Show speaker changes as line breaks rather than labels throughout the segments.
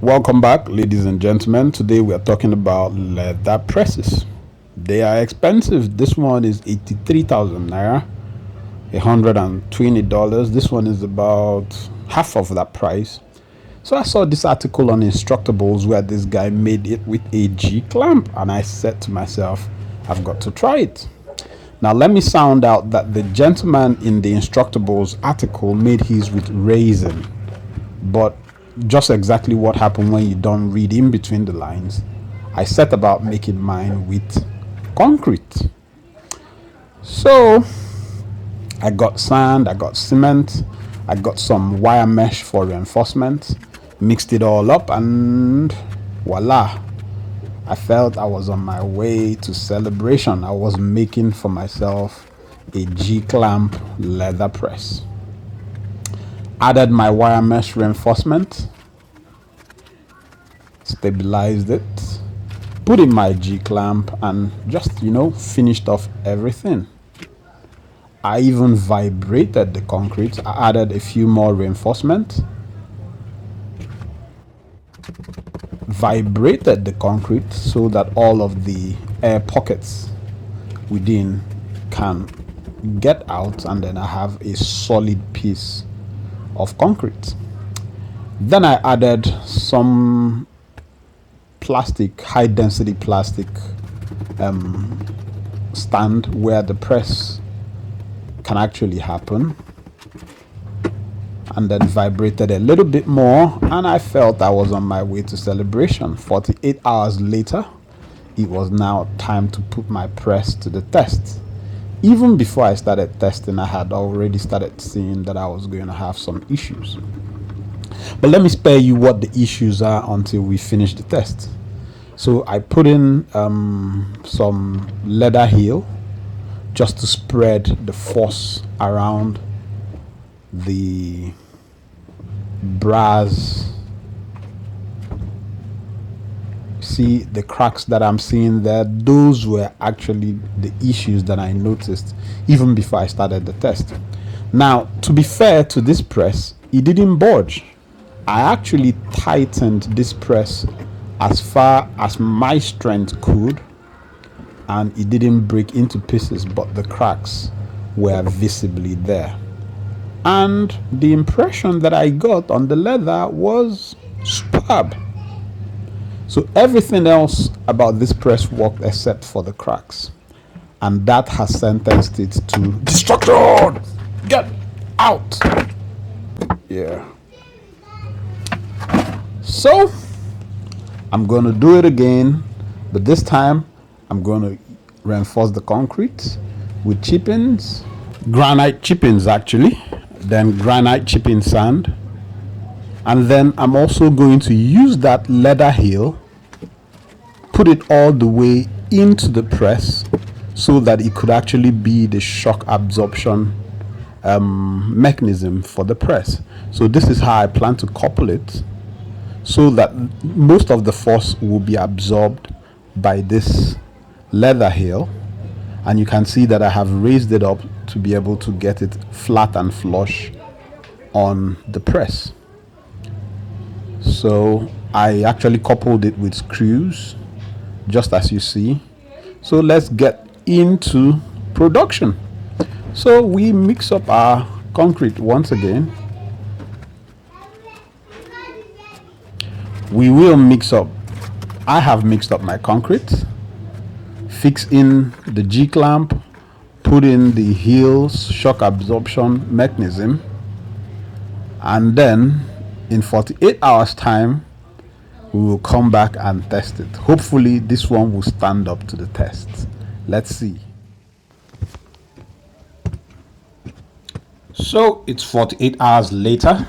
Welcome back, ladies and gentlemen. Today we are talking about leather presses. They are expensive. This one is 83,000 naira, $120. This one is about half of that price. So I saw this article on Instructables where this guy made it with a G clamp, and I said to myself, I've got to try it. Now let me sound out that the gentleman in the Instructables article made his with resin, but just exactly what happened when you don't read in between the lines, I set about making mine with concrete. So I got sand, I got cement, I got some wire mesh for reinforcement, mixed it all up, and voila, I felt I was on my way to celebration. I was making for myself a G clamp leather press. Added my wire mesh reinforcement, stabilized it, put in my G clamp, and just finished off everything. I even vibrated the concrete. I added a few more reinforcement, vibrated the concrete so that all of the air pockets within can get out, and then I have a solid piece of concrete. Then I added some plastic, high density plastic stand where the press can actually happen, and then vibrated a little bit more, and I felt I was on my way to celebration. 48 hours later, it was now time to put my press to the test. Even before I started testing, I had already started seeing that I was going to have some issues. But let me spare you what the issues are until we finish the test. So I put in some leather heel just to spread the force around the brass. See the cracks that I'm seeing there? Those were actually the issues that I noticed even before I started the test. Now, to be fair to this press, it didn't budge. I actually tightened this press as far as my strength could, and it didn't break into pieces, but the cracks were visibly there. And the impression that I got on the leather was superb. So everything else about this press worked except for the cracks. And that has sentenced it to destruction. Get out. Yeah. So I'm going to do it again, but this time I'm going to reinforce the concrete with chippings, granite chippings actually, then granite chipping sand. And then I'm also going to use that leather heel, put it all the way into the press so that it could actually be the shock absorption mechanism for the press. So this is how I plan to couple it, so that most of the force will be absorbed by this leather heel. And you can see that I have raised it up to be able to get it flat and flush on the press. So I actually coupled it with screws, just as you see. So let's get into production. So we mix up our concrete once again. We will mix up. I have mixed up my concrete, fix in the G clamp, put in the heels shock absorption mechanism, and then in 48 hours time we will come back and test it. Hopefully this one will stand up to the test. Let's see. So it's 48 hours later,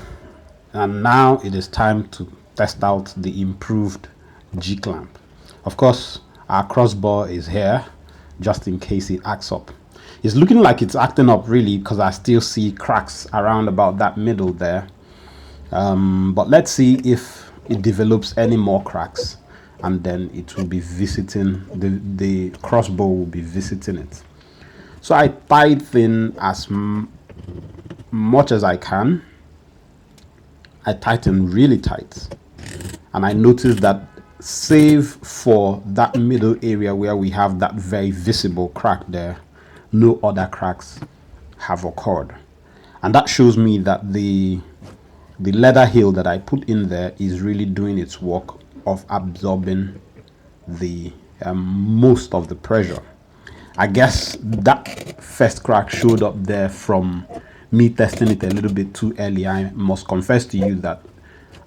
and now it is time to test out the improved G clamp. Of course, our crossbar is here just in case it acts up. It's looking like it's acting up really, because I still see cracks around about that middle there. But let's see if it develops any more cracks, and then it will be visiting the crossbow will be visiting it. So I tighten as much as I can. I tighten really tight, And I noticed that save for that middle area where we have that very visible crack there, no other cracks have occurred. And that shows me that the leather heel that I put in there is really doing its work of absorbing the most of the pressure. I guess that first crack showed up there from me testing it a little bit too early. I must confess to you that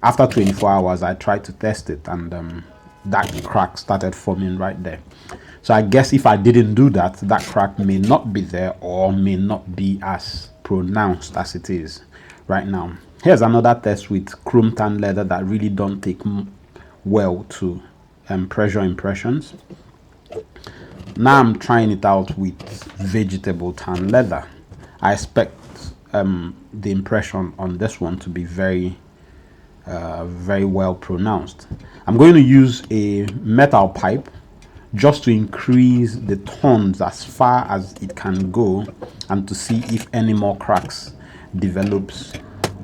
after 24 hours I tried to test it, and that crack started forming right there. So I guess if I didn't do that, that crack may not be there, or may not be as pronounced as it is right now. Here's another test with chrome tan leather that really don't take well to pressure impressions. Now I'm trying it out with vegetable tan leather. I expect the impression on this one to be very well pronounced. I'm going to use a metal pipe just to increase the tones as far as it can go, and to see if any more cracks develops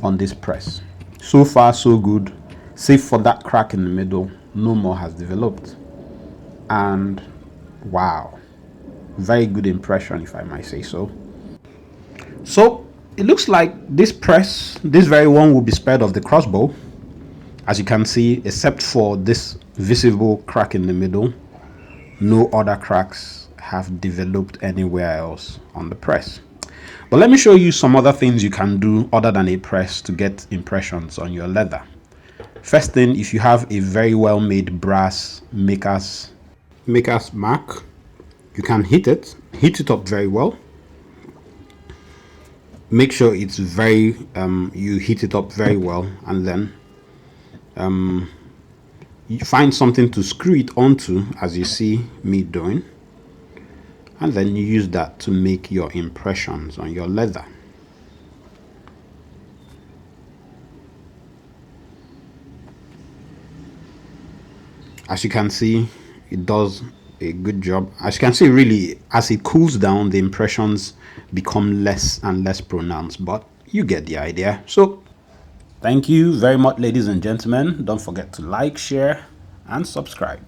on this press. So far so good, save for that crack in the middle, no more has developed. And wow, very good impression, if I might say so. So it looks like this press, this very one, will be spared of the crossbow. As you can see, except for this visible crack in the middle, no other cracks have developed anywhere else on the press. But let me show you some other things you can do other than a press to get impressions on your leather. First thing, if you have a very well made brass maker's mark, you can hit it up very well. Make sure it's very you hit it up very well, and then you find something to screw it onto, as you see me doing, and then you use that to make your impressions on your leather. As you can see, it does a good job. As you can see, really, as it cools down, the impressions become less and less pronounced, but you get the idea. So thank you very much, ladies and gentlemen. Don't forget to like, share, and subscribe.